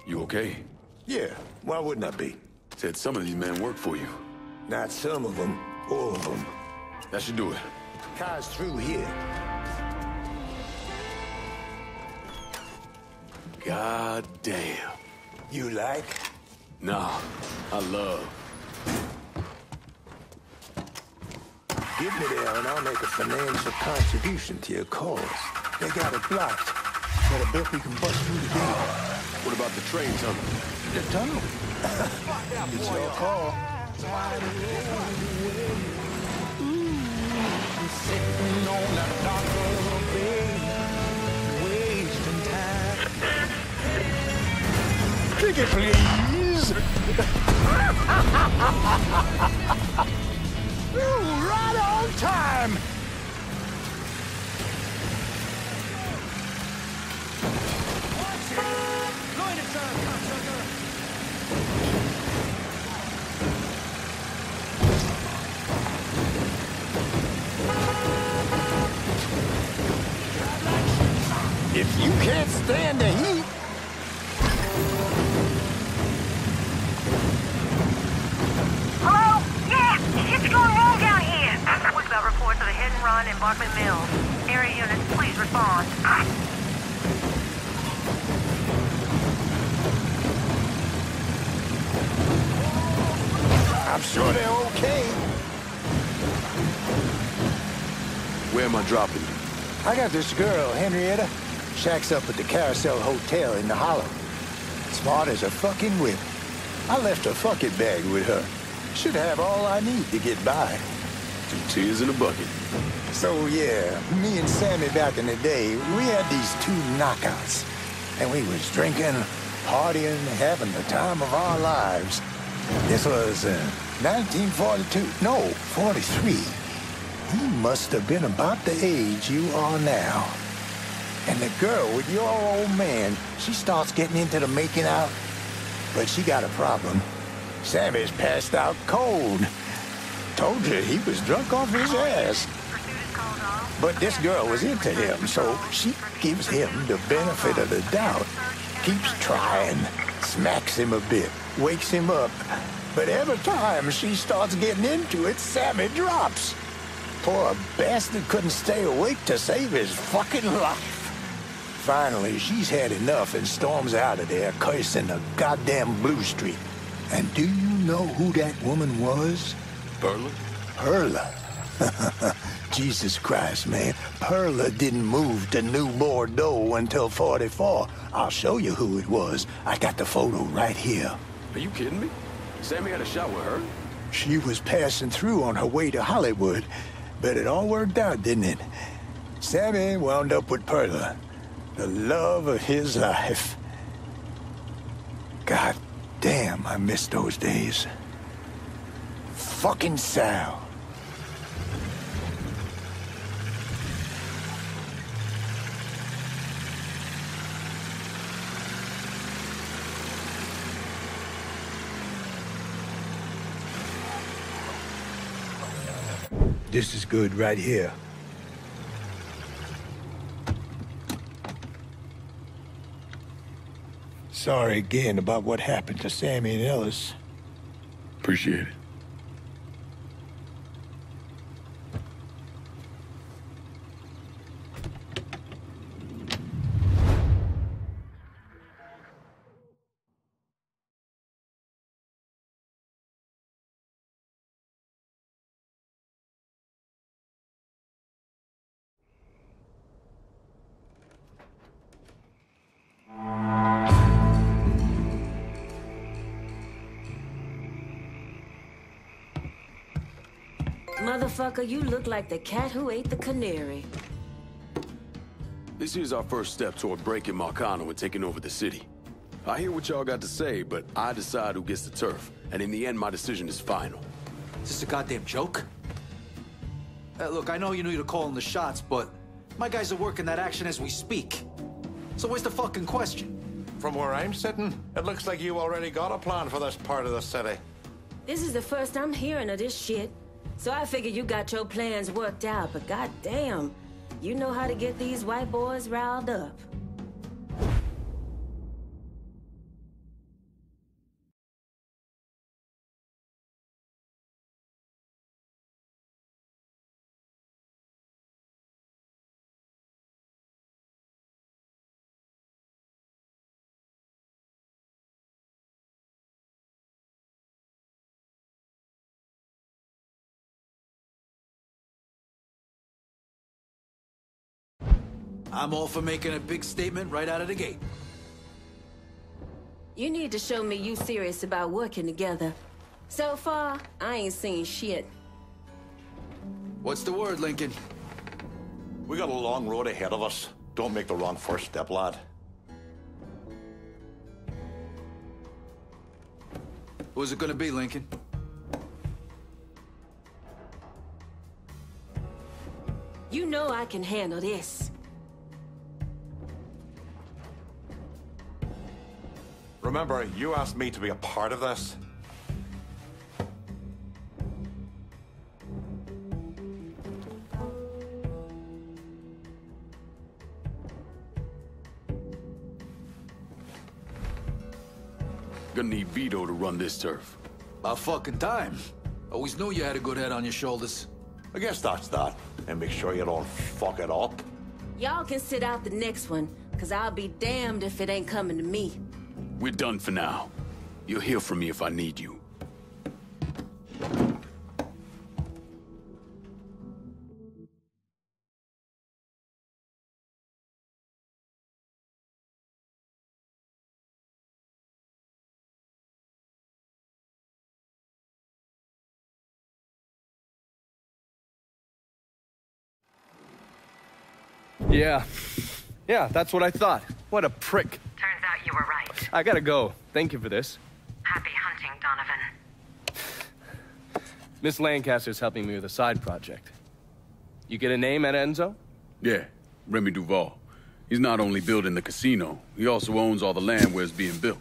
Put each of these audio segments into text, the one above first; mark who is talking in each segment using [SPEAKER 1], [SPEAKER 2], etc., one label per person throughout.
[SPEAKER 1] You okay?
[SPEAKER 2] Yeah, why wouldn't I be?
[SPEAKER 1] Said some of these men work for you.
[SPEAKER 2] Not some of them, all of them.
[SPEAKER 1] That should do it.
[SPEAKER 2] Car's through here.
[SPEAKER 1] God damn.
[SPEAKER 2] You like?
[SPEAKER 1] Nah, I love.
[SPEAKER 2] Give me there and I'll make a financial contribution to your cause. They got it blocked, but I bet we can bust through the gate.
[SPEAKER 1] What about the train tunnel?
[SPEAKER 2] The tunnel? It's your call.
[SPEAKER 3] Sitting on that dark bay, wasting time.
[SPEAKER 2] Ticket, please! Ooh, right on time! If you can't stand the heat...
[SPEAKER 4] Hello? Yeah, shit's going wrong down here. We've got reports of a hit and run in Barclay Mills. Area units, please respond.
[SPEAKER 2] I'm sure they're okay.
[SPEAKER 1] Where am I dropping you?
[SPEAKER 2] I got this girl, Henrietta. Shacks up at the Carousel Hotel in the Hollow. Smart as a fucking whip. I left a fucking bag with her. Should have all I need to get by.
[SPEAKER 1] 2 tears in a bucket.
[SPEAKER 2] So yeah, me and Sammy back in the day, we had these 2 knockouts. And we was drinking, partying, having the time of our lives. This was 1942, no, 43. He must have been about the age you are now. And the girl with your old man, she starts getting into the making out. But she got a problem. Sammy's passed out cold. Told you he was drunk off his ass. But this girl was into him, so she gives him the benefit of the doubt. Keeps trying, smacks him a bit, wakes him up. But every time she starts getting into it, Sammy drops. Poor bastard couldn't stay awake to save his fucking life. Finally, she's had enough and storms out of there, cursing the goddamn Blue Street. And do you know who that woman was?
[SPEAKER 1] Perla?
[SPEAKER 2] Perla. Jesus Christ, man. Perla didn't move to New Bordeaux until 44. I'll show you who it was. I got the photo right here.
[SPEAKER 1] Are you kidding me? Sammy had a shot with her?
[SPEAKER 2] She was passing through on her way to Hollywood. But it all worked out, didn't it? Sammy wound up with Perla. The love of his life. God damn, I miss those days. Fucking Sal. This is good right here. Sorry again about what happened to Sammy and Ellis.
[SPEAKER 1] Appreciate it.
[SPEAKER 5] Motherfucker, you look like the cat who ate the canary.
[SPEAKER 1] This here's our first step toward breaking Marcano and taking over the city. I hear what y'all got to say, but I decide who gets the turf. And in the end, my decision is final.
[SPEAKER 6] Is this a goddamn joke? Look, I know you knew to call in the shots, but my guys are working that action as we speak. So where's the fucking question?
[SPEAKER 7] From where I'm sitting, it looks like you already got a plan for this part of the city.
[SPEAKER 5] This is the first I'm hearing of this shit. So I figure you got your plans worked out, but goddamn, you know how to get these white boys riled up.
[SPEAKER 6] I'm all for making a big statement right out of the gate.
[SPEAKER 5] You need to show me you serious about working together. So far, I ain't seen shit.
[SPEAKER 6] What's the word, Lincoln?
[SPEAKER 7] We got a long road ahead of us. Don't make the wrong first step, lad.
[SPEAKER 6] Who's it gonna be, Lincoln?
[SPEAKER 5] You know I can handle this.
[SPEAKER 7] Remember, you asked me to be a part of this.
[SPEAKER 1] Gonna need Vito to run this turf.
[SPEAKER 6] About fucking time. Always knew you had a good head on your shoulders.
[SPEAKER 7] I guess that's that. And make sure you don't fuck it up.
[SPEAKER 5] Y'all can sit out the next one, cause I'll be damned if it ain't coming to me.
[SPEAKER 1] We're done for now. You'll hear from me if I need you.
[SPEAKER 8] Yeah, that's what I thought. What a prick.
[SPEAKER 4] Turns out you were right.
[SPEAKER 8] I gotta go. Thank you for this.
[SPEAKER 4] Happy hunting, Donovan.
[SPEAKER 8] Miss Lancaster's helping me with a side project. You get a name at Enzo?
[SPEAKER 1] Yeah, Remy Duval. He's not only building the casino, he also owns all the land where it's being built.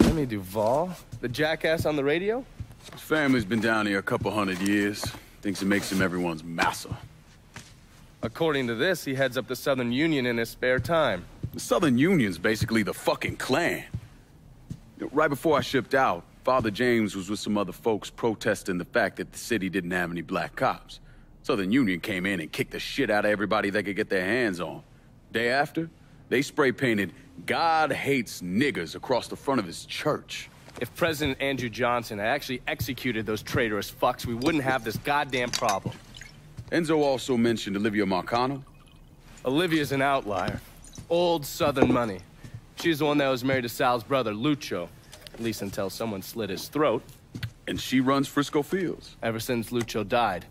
[SPEAKER 8] Remy Duval? The jackass on the radio?
[SPEAKER 1] His family's been down here a couple 100 years. Thinks it makes him everyone's massa.
[SPEAKER 8] According to this, he heads up the Southern Union in his spare time.
[SPEAKER 1] The Southern Union's basically the fucking Klan. Right before I shipped out, Father James was with some other folks protesting the fact that the city didn't have any black cops. Southern Union came in and kicked the shit out of everybody they could get their hands on. Day after, they spray-painted "God hates niggers" across the front of his church.
[SPEAKER 8] If President Andrew Johnson had actually executed those traitorous fucks, we wouldn't have this goddamn problem.
[SPEAKER 1] Enzo also mentioned Olivia Marcano.
[SPEAKER 8] Olivia's an outlier. Old Southern money. She's the one that was married to Sal's brother, Lucho. At least until someone slit his throat.
[SPEAKER 1] And she runs Frisco Fields.
[SPEAKER 8] Ever since Lucho died.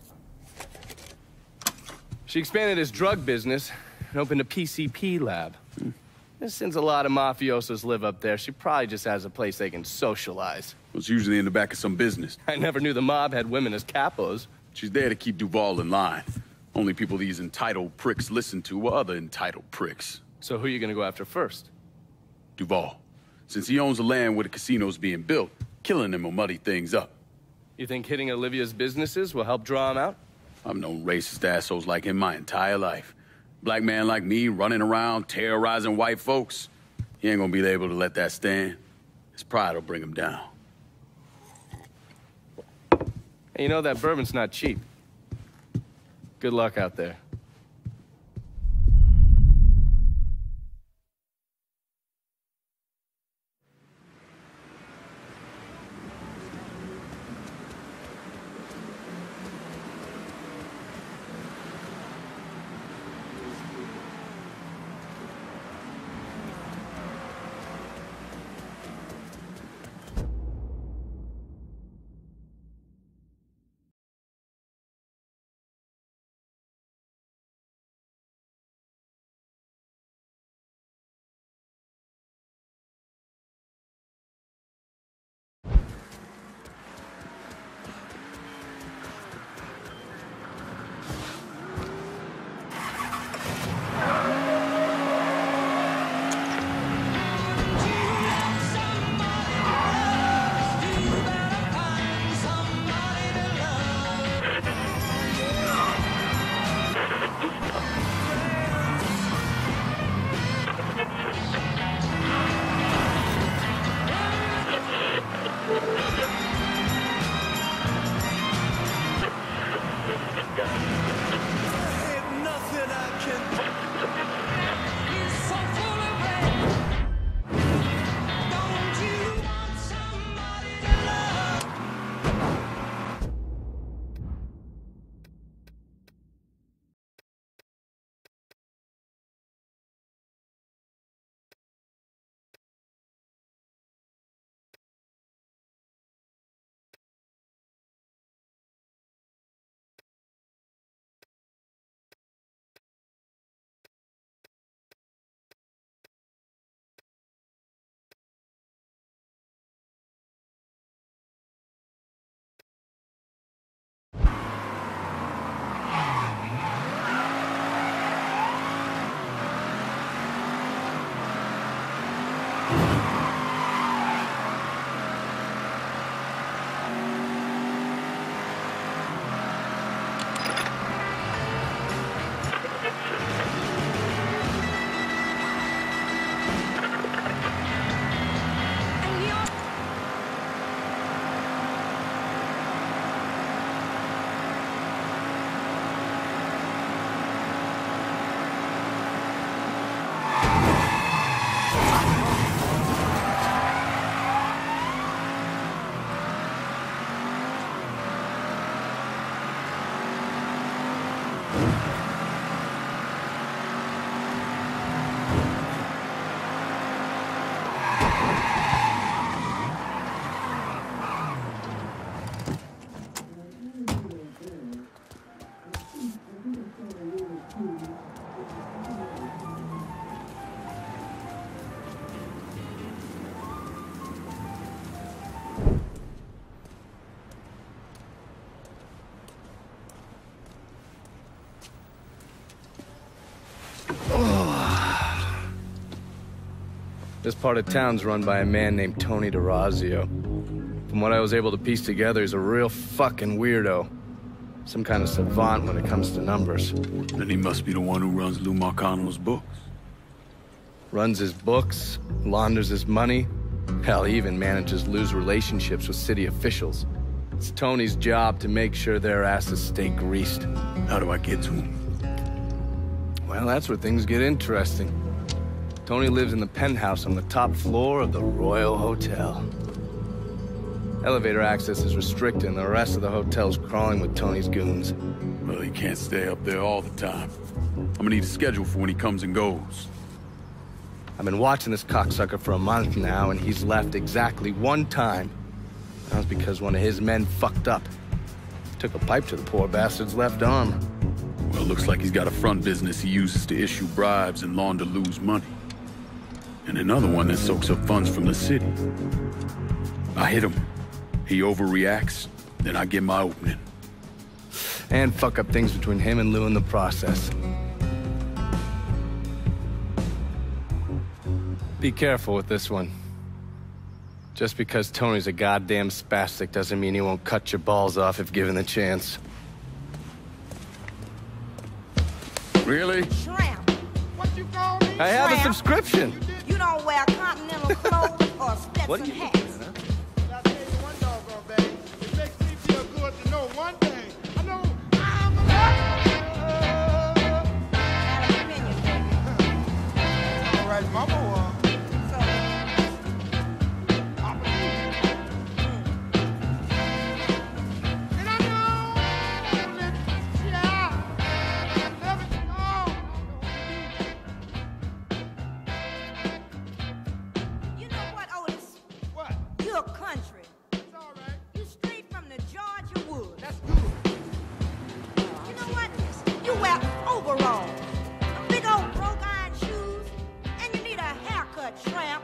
[SPEAKER 8] She expanded his drug business and opened a PCP lab. And since a lot of mafiosos live up there, she probably just has a place they can socialize.
[SPEAKER 1] It's usually in the back of some business.
[SPEAKER 8] I never knew the mob had women as capos.
[SPEAKER 1] She's there to keep Duval in line. Only people these entitled pricks listen to were other entitled pricks.
[SPEAKER 8] So who are you gonna go after first?
[SPEAKER 1] Duval. Since he owns the land where the casino's being built, killing him will muddy things up.
[SPEAKER 8] You think hitting Olivia's businesses will help draw him out?
[SPEAKER 1] I've known racist assholes like him my entire life. Black man like me running around terrorizing white folks. He ain't gonna be able to let that stand. His pride will bring him down.
[SPEAKER 8] Hey, you know that bourbon's not cheap. Good luck out there. This part of town's run by a man named Tony DeRazio. From what I was able to piece together, he's a real fucking weirdo. Some kind of savant when it comes to numbers.
[SPEAKER 1] Then he must be the one who runs Lou Marcano's books.
[SPEAKER 8] Runs his books, launders his money. Hell, he even manages Lou's relationships with city officials. It's Tony's job to make sure their asses stay greased.
[SPEAKER 1] How do I get to him?
[SPEAKER 8] Well, that's where things get interesting. Tony lives in the penthouse on the top floor of the Royal Hotel. Elevator access is restricted and the rest of the hotel's crawling with Tony's goons.
[SPEAKER 1] Well, he can't stay up there all the time. I'm gonna need a schedule for when he comes and goes.
[SPEAKER 8] I've been watching this cocksucker for a month now, and he's left exactly one time. That was because one of his men fucked up. Took a pipe to the poor bastard's left arm.
[SPEAKER 1] Well, looks like he's got a front business he uses to issue bribes and launder Lou's money. And another one that soaks up funds from the city. I hit him. He overreacts, then I get my opening.
[SPEAKER 8] And fuck up things between him and Lou in the process. Be careful with this one. Just because Tony's a goddamn spastic doesn't mean he won't cut your balls off if given the chance.
[SPEAKER 1] Really?
[SPEAKER 9] Shrimp. What you call me?
[SPEAKER 8] I have a subscription.
[SPEAKER 9] You don't wear continental clothes or Stetson hats.
[SPEAKER 3] I'll tell you one doggone thing. It makes me feel good to know one thing. I know I'm
[SPEAKER 9] Have an opinion, baby.
[SPEAKER 3] all right, mama.
[SPEAKER 9] So,
[SPEAKER 3] I believe. And I know that, yeah, never
[SPEAKER 9] you know what, Otis?
[SPEAKER 3] what?
[SPEAKER 9] You're country.
[SPEAKER 3] It's all right.
[SPEAKER 9] You straight from the Georgia woods.
[SPEAKER 3] That's good.
[SPEAKER 9] You know what? You wear overalls, big old broke iron shoes, and you need a haircut, tramp.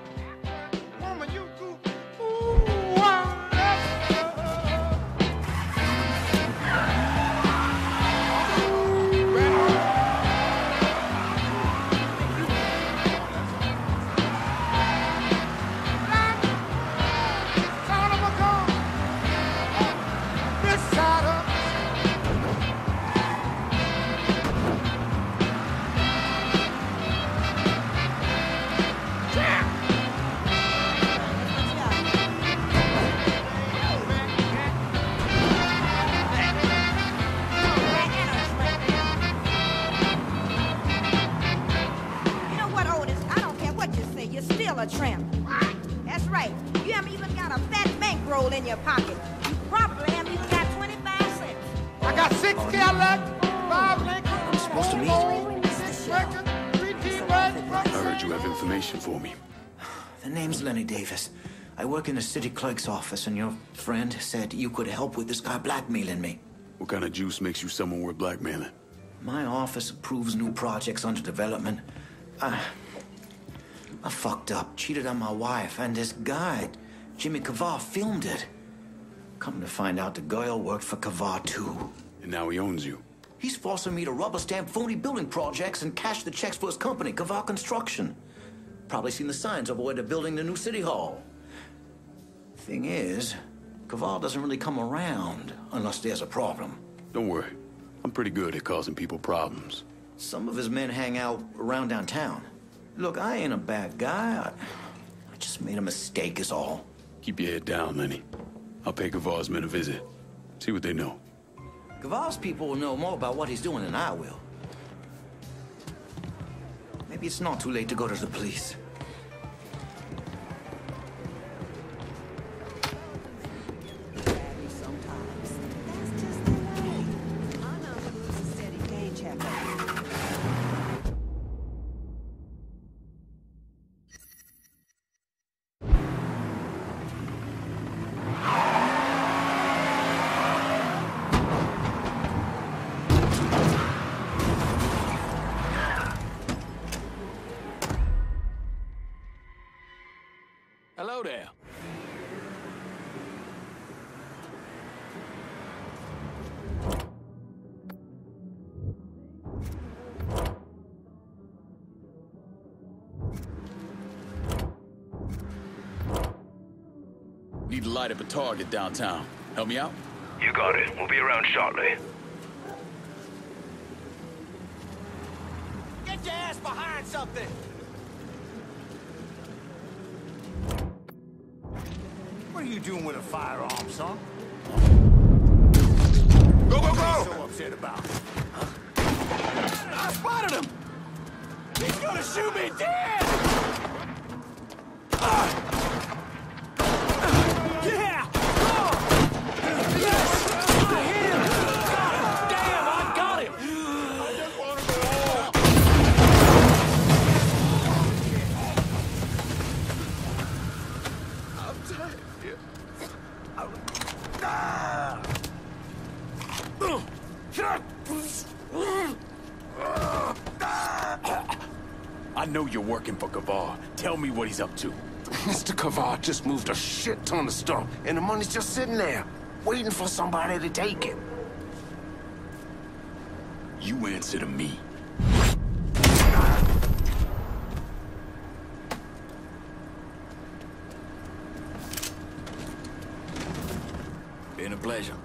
[SPEAKER 3] Woman, you too. Ooh, I son of a gun. This side up.
[SPEAKER 9] You know what, Otis? I don't care what you say. You're still a tramp. That's right. You haven't even got a fat bankroll in your pocket. You probably haven't even got 25 cents.
[SPEAKER 3] I got 6 Cadillacs, 5 Lincoln.
[SPEAKER 10] I'm supposed to meet.
[SPEAKER 3] 6 records, 3 T-Wags.
[SPEAKER 1] I heard you have information for me.
[SPEAKER 10] The name's Lenny Davis. I work in the city clerk's office, and your friend said you could help with this guy blackmailing me.
[SPEAKER 1] What kind of juice makes you someone worth blackmailing?
[SPEAKER 10] My office approves new projects under development. I fucked up, cheated on my wife, and this guy, Jimmy Kavar, filmed it. Come to find out, the girl worked for Kavar, too.
[SPEAKER 1] And now he owns you.
[SPEAKER 10] He's forcing me to rubber stamp phony building projects and cash the checks for his company, Kavar Construction. Probably seen the signs over where they're building the new city hall. Thing is, Kavar doesn't really come around unless there's a problem.
[SPEAKER 1] Don't worry. I'm pretty good at causing people problems.
[SPEAKER 10] Some of his men hang out around downtown. Look, I ain't a bad guy. I just made a mistake is all.
[SPEAKER 1] Keep your head down, Lenny. I'll pay Gavar's men a visit. See what they know.
[SPEAKER 10] Kavar's people will know more about what he's doing than I will. Maybe it's not too late to go to the police.
[SPEAKER 1] Hello there. Need to light up a target downtown. Help me out?
[SPEAKER 11] You got it. We'll be around shortly.
[SPEAKER 12] Get your ass behind something!
[SPEAKER 2] What are you doing with a firearm, son?
[SPEAKER 12] Go, go,
[SPEAKER 2] What are
[SPEAKER 12] go!
[SPEAKER 2] you so upset about?
[SPEAKER 12] I spotted him! He's gonna shoot me dead! Yeah! Yes! I hit him! Got him! Damn, I got him! I just want to go home. I'm tired.
[SPEAKER 1] I know you're working for Kavar. Tell me what he's up to.
[SPEAKER 13] Mr. Kavar just moved a shit ton of stuff, and the money's just sitting there, waiting for somebody to take it.
[SPEAKER 1] You answer to me.
[SPEAKER 12] Been a pleasure.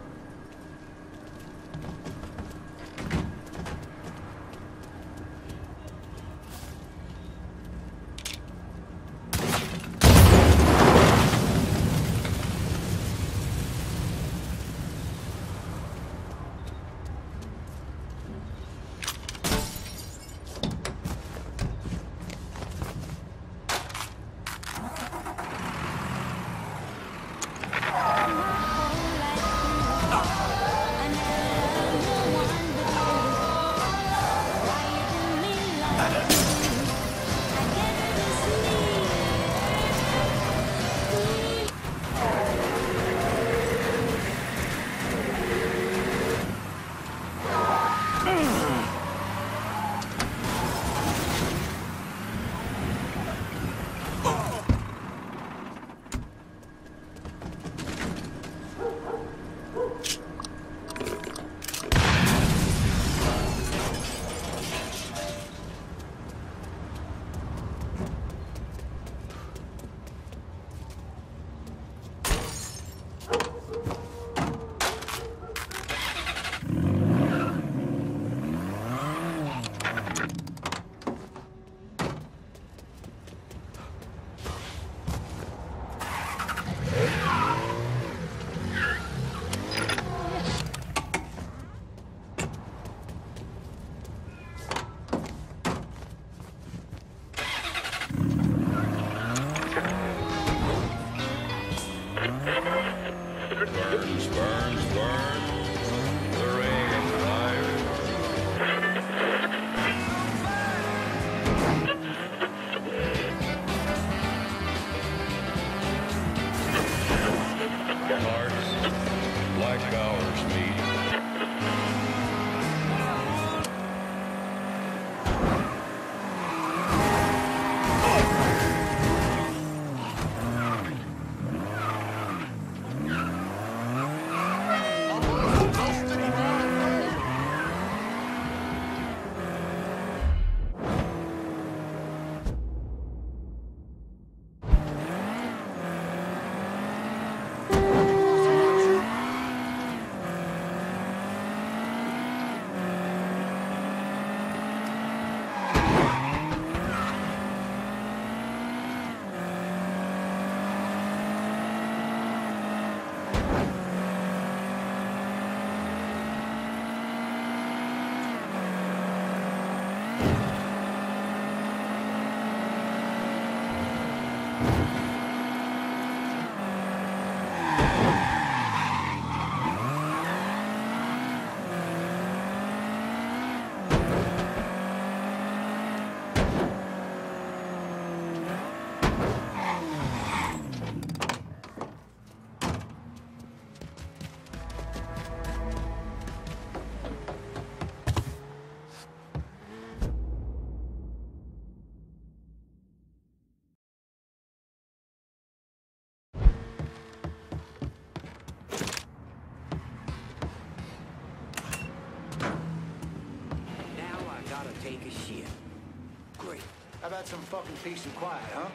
[SPEAKER 6] had some fucking peace and quiet, huh?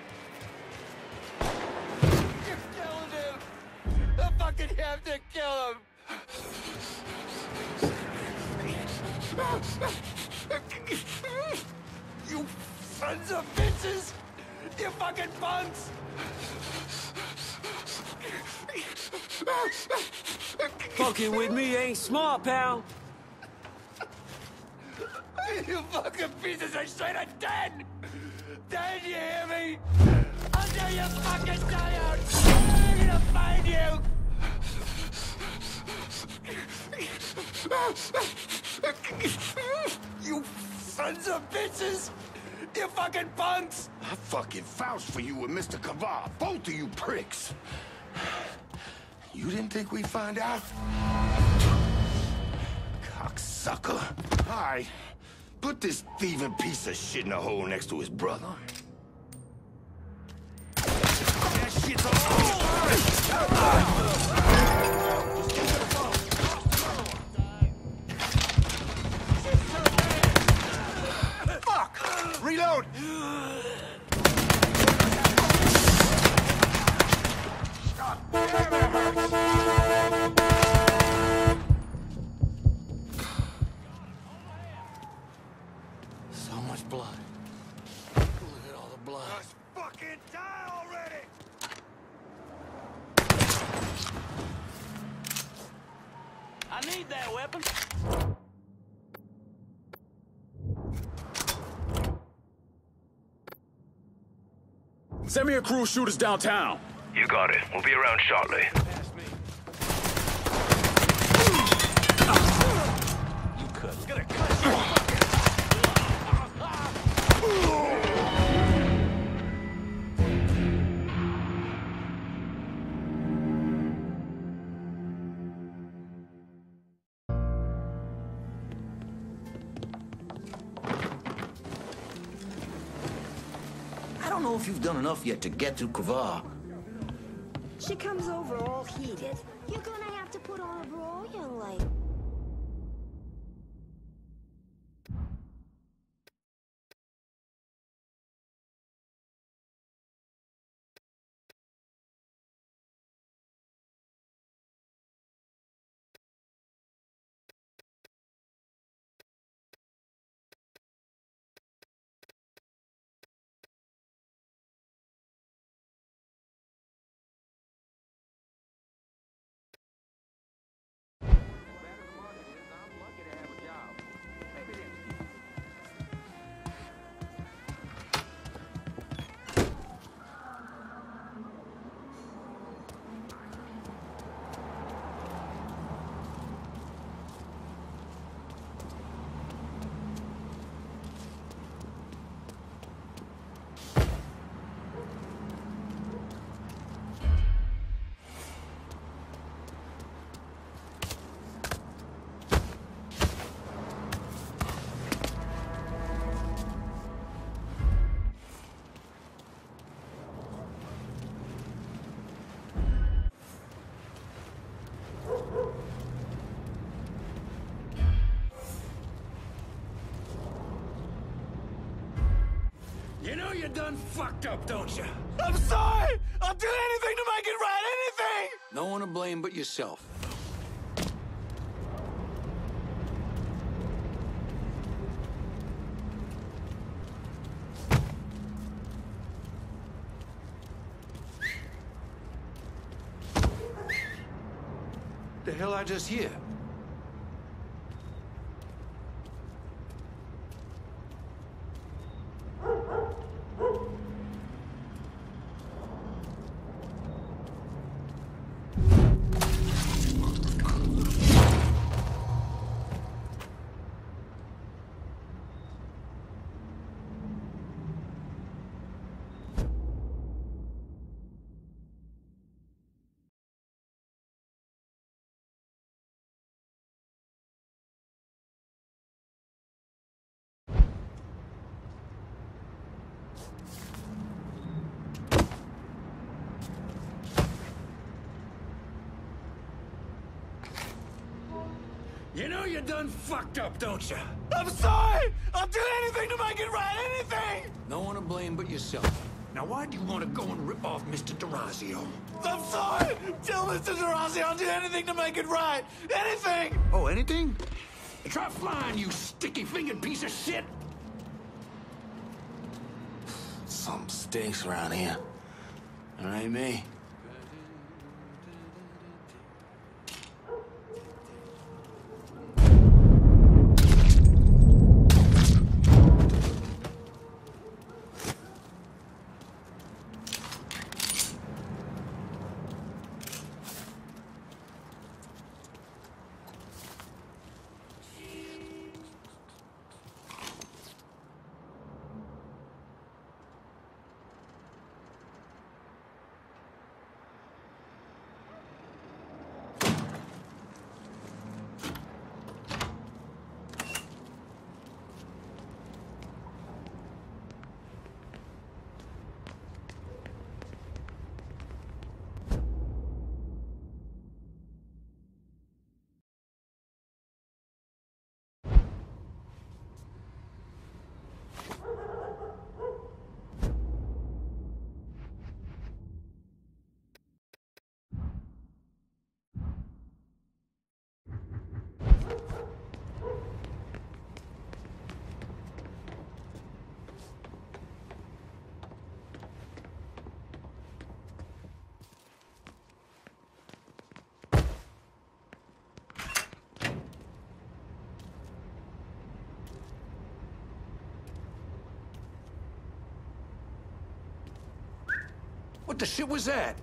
[SPEAKER 12] You killed him! I fucking have to kill him! You sons of bitches! You fucking punks!
[SPEAKER 14] Fucking with me ain't smart, pal.
[SPEAKER 12] You fucking pieces of shit are dead! Dead, you hear me? Until you fucking die out! I'm gonna find you! You sons of bitches! You fucking punks!
[SPEAKER 13] I fucking vouched for you with Mr. Kavar, both of you pricks. You didn't think we'd find out? Cocksucker. All right, put this thieving piece of shit in a hole next to his brother. That shit's Fuck! Reload!
[SPEAKER 6] So much blood. Look at all the blood.
[SPEAKER 12] Just fucking die already!
[SPEAKER 14] I need that weapon.
[SPEAKER 1] Send me a crew of shooters downtown.
[SPEAKER 11] You got it. We'll be around shortly.
[SPEAKER 12] You could. It's gonna cut you.
[SPEAKER 10] I don't know if you've done enough yet to get to Kavar.
[SPEAKER 9] She comes over all heated. You're gonna have to put on a bra, young lady.
[SPEAKER 12] You know you done fucked up, don't you? I'm sorry! I'll do anything to make it right, anything!
[SPEAKER 6] No one to blame but yourself. The hell I just hear?
[SPEAKER 12] You know you done fucked up, don't you? I'm sorry! I'll do anything to make it right, anything!
[SPEAKER 6] No one to blame but yourself.
[SPEAKER 12] Now why do you want to go and rip off Mr. D'Orazio? I'm sorry! Tell Mr. D'Orazio I'll do anything to make it right! Anything!
[SPEAKER 6] Oh, anything?
[SPEAKER 12] Try flying, you sticky-fingered piece of shit!
[SPEAKER 13] Something stinks around here. All right, me?
[SPEAKER 6] What the shit was that?